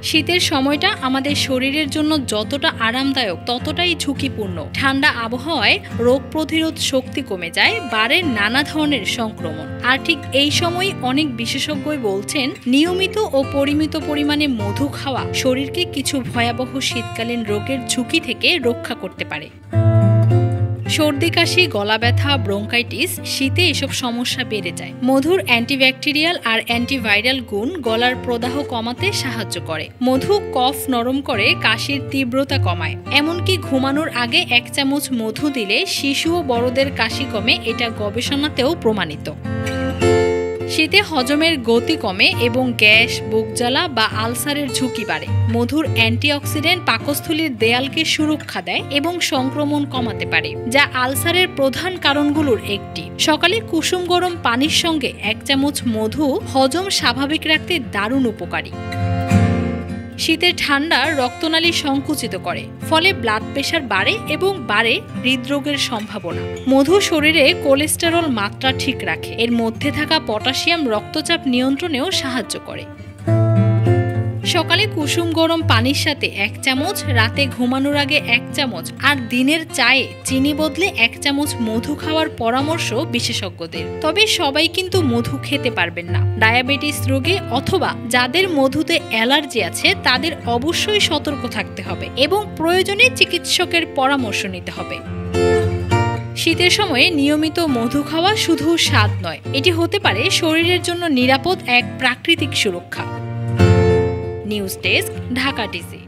শীতের সময়টা আমাদের শরীরের জন্য যতটা আরামদায়ক ততটাই ঝুঁকিপূর্ণ। ঠান্ডা আবহাওয়ায় রোগ প্রতিরোধ শক্তি কমে যায়, বাড়ে নানা ধরনের সংক্রমণ। আর ঠিক এই সময় অনেক বিশেষজ্ঞই বলছেন নিয়মিত ও পরিমিত পরিমাণে মধু খাওয়া শরীরকে কিছু ভয়াবহ শীতকালীন রোগের ঝুঁকি থেকে রক্ষা করতে পারে। সর্দি কাশি, গলা ব্যথা, ব্রঙ্কাইটিস, শীতে এসব সমস্যা বেড়ে যায়। মধুর অ্যান্টিব্যাকটেরিয়াল আর অ্যান্টিভাইরাল গুণ গলার প্রদাহ কমাতে সাহায্য করে। মধু কফ নরম করে, কাশির তীব্রতা কমায়। এমনকি ঘুমানোর আগে 1 চামচ মধু দিলে শিশু ও বড়দের কাশি কমে, এটা গবেষণাতেও প্রমাণিত। শীতে হজমের গতি কমে এবং গ্যাস, বুক জ্বালা বা আলসারের ঝুঁকি বাড়ে। মধুর অ্যান্টিঅক্সিডেন্ট পাকস্থলীর দেয়ালকে সুরক্ষা দেয় এবং সংক্রমণ কমাতে পারে, যা আলসারের প্রধান কারণগুলোর একটি। সকালে কুসুম গরম পানির সঙ্গে 1 চামচ মধু হজম স্বাভাবিক রাখতে দারুণ উপকারী। শীতের ঠান্ডা রক্তনালী সংকুচিত করে, ফলে ব্লাড প্রেশার বাড়ে এবং বাড়ে হৃদরোগের সম্ভাবনা। মধু শরীরে কোলেস্টেরল মাত্রা ঠিক রাখে। এর মধ্যে থাকা পটাশিয়াম রক্তচাপ নিয়ন্ত্রণেও সাহায্য করে। সকালে কুসুম গরম পানির সাথে 1 চামচ, রাতে ঘুমানোর আগে 1 চামচ আর দিনের চায়ে চিনি বদলে 1 চামচ মধু খাওয়ার পরামর্শ বিশেষজ্ঞদের। তবে সবাই কিন্তু মধু খেতে পারবেন না। ডায়াবেটিস রোগে অথবা যাদের মধুতে অ্যালার্জি আছে তাদের অবশ্যই সতর্ক থাকতে হবে এবং প্রয়োজনে চিকিৎসকের পরামর্শ নিতে হবে। শীতের সময়ে নিয়মিত মধু খাওয়া শুধু স্বাদ নয়, এটি হতে পারে শরীরের জন্য নিরাপদ এক প্রাকৃতিক সুরক্ষা। News desk, Dhaka TC.